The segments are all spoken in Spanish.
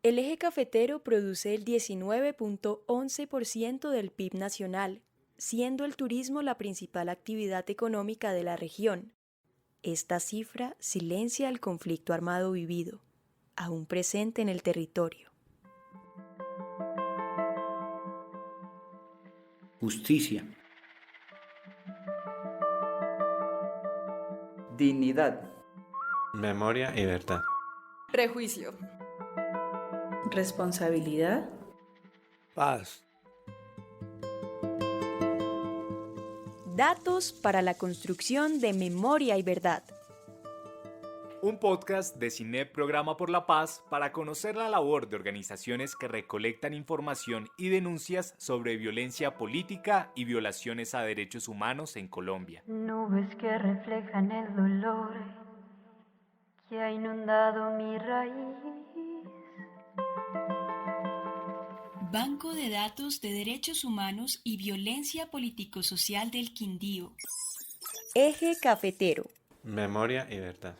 El eje cafetero produce el 19.11% del PIB nacional, siendo el turismo la principal actividad económica de la región. Esta cifra silencia el conflicto armado vivido, aún presente en el territorio. Justicia. Dignidad. Memoria y verdad. Prejuicio. Responsabilidad. Paz. Datos para la construcción de memoria y verdad. Un podcast de CINEP Programa por la Paz para conocer la labor de organizaciones que recolectan información y denuncias sobre violencia política y violaciones a derechos humanos en Colombia. Nubes que reflejan el dolor que ha inundado mi raíz. Banco de Datos de Derechos Humanos y Violencia Político-Social del Quindío. Eje cafetero. Memoria y verdad.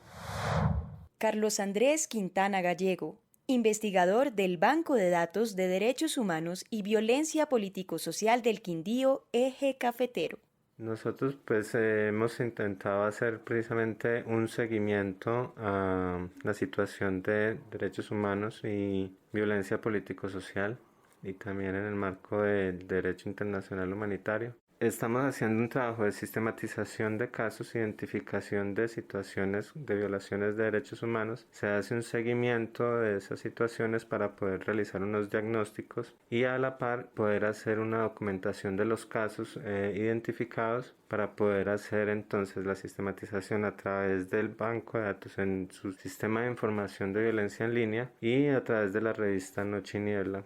Carlos Andrés Quintana Gallego, investigador del Banco de Datos de Derechos Humanos y Violencia Político-Social del Quindío, Eje cafetero. Nosotros hemos intentado hacer precisamente un seguimiento a la situación de derechos humanos y violencia político-social y también en el marco del derecho internacional humanitario. Estamos haciendo un trabajo de sistematización de casos, identificación de situaciones de violaciones de derechos humanos. Se hace un seguimiento de esas situaciones para poder realizar unos diagnósticos y a la par poder hacer una documentación de los casos identificados para poder hacer entonces la sistematización a través del banco de datos en su sistema de información de violencia en línea y a través de la revista Noche y Niebla.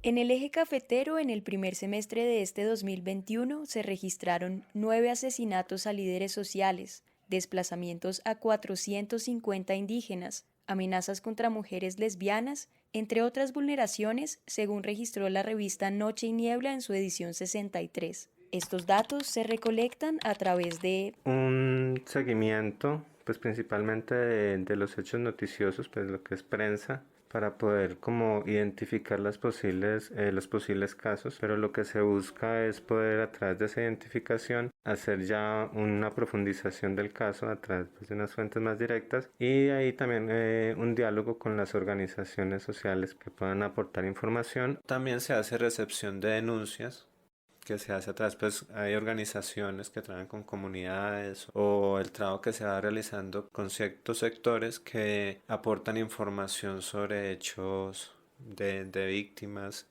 En el eje cafetero, en el primer semestre de este 2021, se registraron 9 asesinatos a líderes sociales, desplazamientos a 450 indígenas, amenazas contra mujeres lesbianas, entre otras vulneraciones, según registró la revista Noche y Niebla en su edición 63. Estos datos se recolectan a través de un seguimiento, principalmente de los hechos noticiosos, lo que es prensa, para poder como identificar los posibles casos, pero lo que se busca es poder a través de esa identificación hacer ya una profundización del caso a través de unas fuentes más directas y ahí también un diálogo con las organizaciones sociales que puedan aportar información. También se hace recepción de denuncias que se hace a través, hay organizaciones que trabajan con comunidades o el trabajo que se va realizando con ciertos sectores que aportan información sobre hechos de víctimas.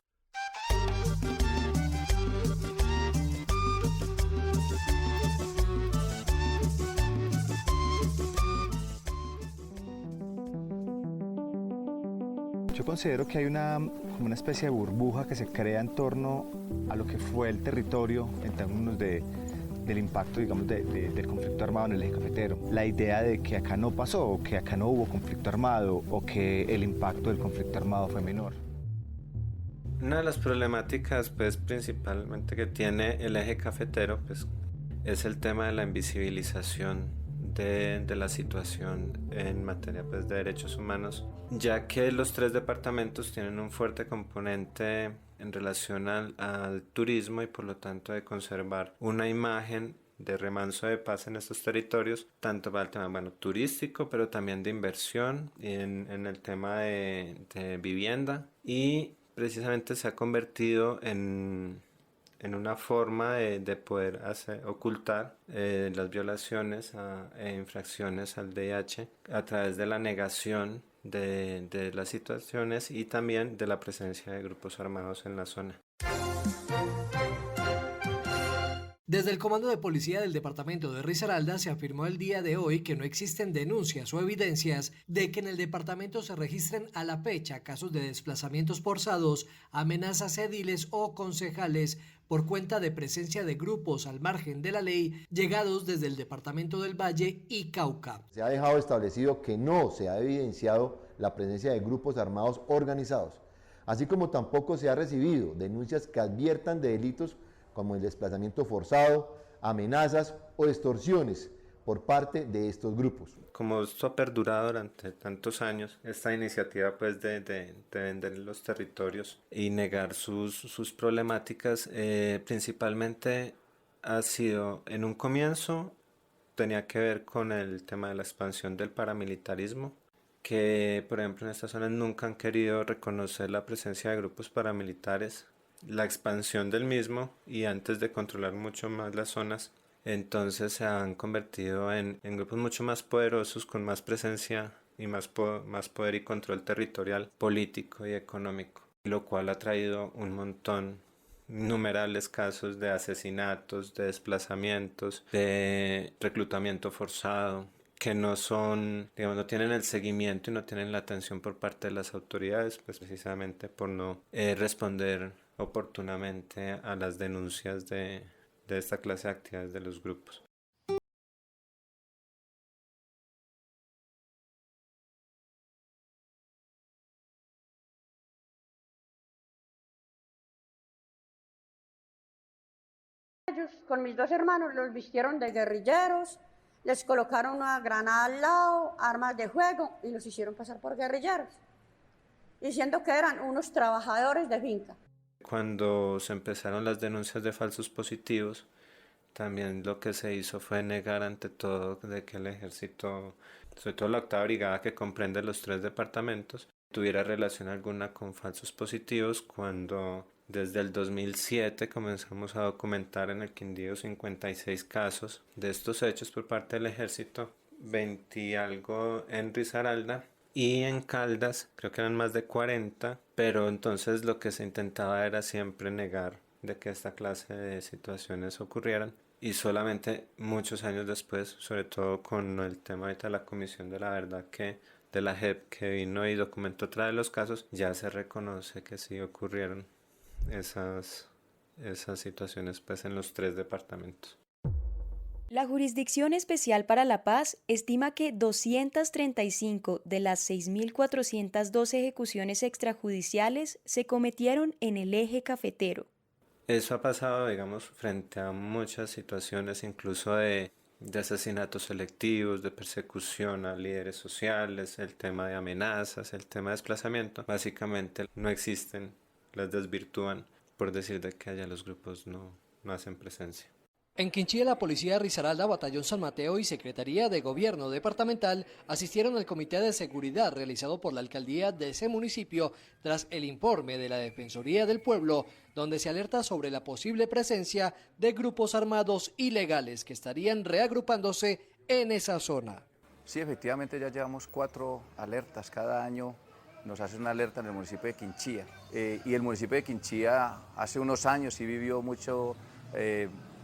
Yo considero que hay como una especie de burbuja que se crea en torno a lo que fue el territorio en términos del impacto, digamos, del conflicto armado en el eje cafetero. La idea de que acá no pasó, o que acá no hubo conflicto armado, o que el impacto del conflicto armado fue menor. Una de las problemáticas, principalmente que tiene el eje cafetero, es el tema de la invisibilización de la situación en materia de derechos humanos, ya que los 3 departamentos tienen un fuerte componente en relación al turismo y por lo tanto de conservar una imagen de remanso de paz en estos territorios, tanto para el tema turístico, pero también de inversión en el tema de vivienda, y precisamente se ha convertido en una forma de poder ocultar las violaciones e infracciones al VIH a través de la negación de las situaciones y también de la presencia de grupos armados en la zona. Desde el Comando de Policía del Departamento de Risaralda se afirmó el día de hoy que no existen denuncias o evidencias de que en el departamento se registren a la fecha casos de desplazamientos forzados, amenazas ediles o concejales por cuenta de presencia de grupos al margen de la ley llegados desde el departamento del Valle y Cauca. Se ha dejado establecido que no se ha evidenciado la presencia de grupos armados organizados, así como tampoco se ha recibido denuncias que adviertan de delitos como el desplazamiento forzado, amenazas o extorsiones por parte de estos grupos. Como esto ha perdurado durante tantos años, esta iniciativa pues de vender los territorios y negar sus problemáticas, principalmente ha sido en un comienzo, tenía que ver con el tema de la expansión del paramilitarismo, que por ejemplo en estas zonas nunca han querido reconocer la presencia de grupos paramilitares, la expansión del mismo, y antes de controlar mucho más las zonas, entonces se han convertido en grupos mucho más poderosos, con más presencia y más poder y control territorial, político y económico, lo cual ha traído un montón, innumerables casos de asesinatos, de desplazamientos, de reclutamiento forzado, que no son, digamos, no tienen el seguimiento y no tienen la atención por parte de las autoridades, pues precisamente por no responder oportunamente a las denuncias de esta clase de actividades de los grupos. Ellos con mis dos hermanos los vistieron de guerrilleros, les colocaron una granada al lado, armas de fuego y los hicieron pasar por guerrilleros, diciendo que eran unos trabajadores de finca. Cuando se empezaron las denuncias de falsos positivos, también lo que se hizo fue negar ante todo de que el ejército, sobre todo la 8ª Brigada, que comprende los 3 departamentos, tuviera relación alguna con falsos positivos, cuando desde el 2007 comenzamos a documentar en el Quindío 56 casos de estos hechos por parte del ejército, 20 y algo en Risaralda, y en Caldas creo que eran más de 40, pero entonces lo que se intentaba era siempre negar de que esta clase de situaciones ocurrieran, y solamente muchos años después, sobre todo con el tema ahorita de la Comisión de la Verdad de la JEP, que vino y documentó otra de los casos, ya se reconoce que sí ocurrieron esas situaciones pues en los 3 departamentos. La Jurisdicción Especial para la Paz estima que 235 de las 6.402 ejecuciones extrajudiciales se cometieron en el eje cafetero. Eso ha pasado, digamos, frente a muchas situaciones, incluso de asesinatos selectivos, de persecución a líderes sociales, el tema de amenazas, el tema de desplazamiento. Básicamente no existen, las desvirtúan por decir de que allá los grupos no hacen presencia. En Quinchía, la Policía de Risaralda, Batallón San Mateo y Secretaría de Gobierno Departamental asistieron al Comité de Seguridad realizado por la Alcaldía de ese municipio tras el informe de la Defensoría del Pueblo, donde se alerta sobre la posible presencia de grupos armados ilegales que estarían reagrupándose en esa zona. Sí, efectivamente ya llevamos 4 alertas cada año. Nos hace una alerta en el municipio de Quinchía. Y el municipio de Quinchía hace unos años sí vivió mucho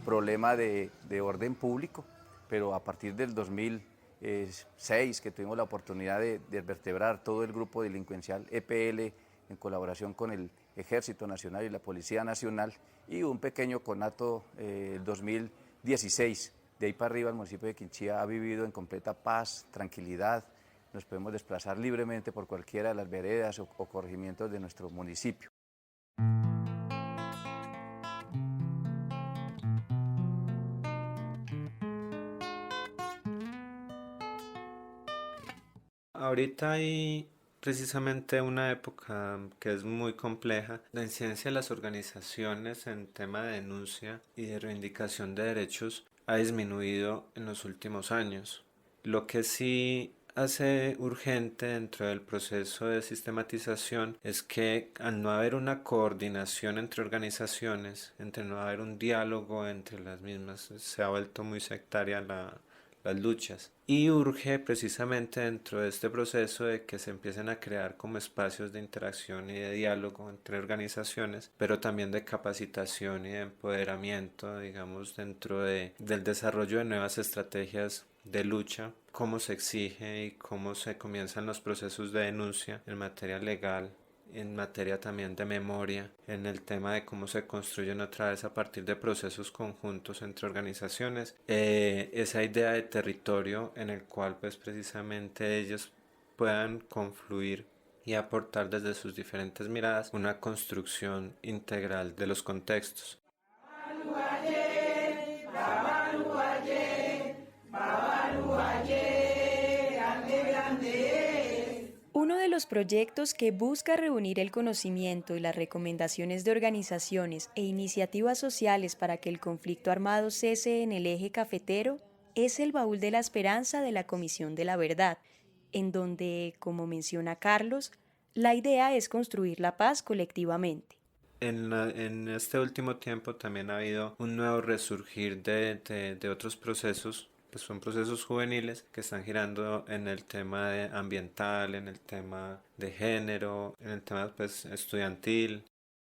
problema de orden público, pero a partir del 2006 que tuvimos la oportunidad de vertebrar todo el grupo delincuencial EPL en colaboración con el Ejército Nacional y la Policía Nacional, y un pequeño conato el 2016. De ahí para arriba el municipio de Quinchía ha vivido en completa paz, tranquilidad. Nos podemos desplazar libremente por cualquiera de las veredas o corregimientos de nuestro municipio. Ahorita hay precisamente una época que es muy compleja. La incidencia de las organizaciones en tema de denuncia y de reivindicación de derechos ha disminuido en los últimos años. Lo que sí hace urgente dentro del proceso de sistematización es que al no haber una coordinación entre organizaciones, entre no haber un diálogo entre las mismas, se ha vuelto muy sectaria las luchas, y urge precisamente dentro de este proceso de que se empiecen a crear como espacios de interacción y de diálogo entre organizaciones, pero también de capacitación y de empoderamiento, digamos, dentro del desarrollo de nuevas estrategias de lucha, cómo se exige y cómo se comienzan los procesos de denuncia en materia legal, en materia también de memoria, en el tema de cómo se construyen otra vez a partir de procesos conjuntos entre organizaciones, esa idea de territorio en el cual pues precisamente ellos puedan confluir y aportar desde sus diferentes miradas una construcción integral de los contextos. los proyectos que busca reunir el conocimiento y las recomendaciones de organizaciones e iniciativas sociales para que el conflicto armado cese en el eje cafetero es el Baúl de la Esperanza de la Comisión de la Verdad, en donde, como menciona Carlos, la idea es construir la paz colectivamente. En este último tiempo también ha habido un nuevo resurgir de otros procesos, pues son procesos juveniles que están girando en el tema ambiental, en el tema de género, en el tema pues, estudiantil,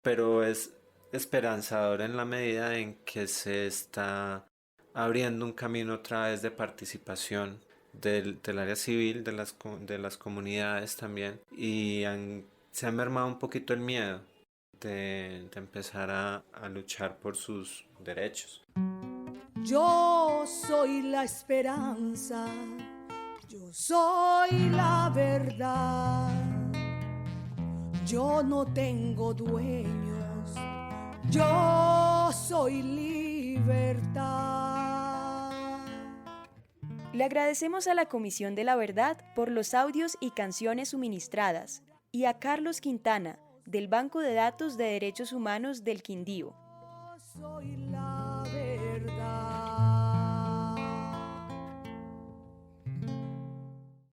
pero es esperanzador en la medida en que se está abriendo un camino otra vez de participación del área civil, de las comunidades también, y se ha mermado un poquito el miedo de empezar a luchar por sus derechos. Yo soy la esperanza, yo soy la verdad, yo no tengo dueños, yo soy libertad. Le agradecemos a la Comisión de la Verdad por los audios y canciones suministradas y a Carlos Quintana, del Banco de Datos de Derechos Humanos del Quindío. Yo soy la verdad.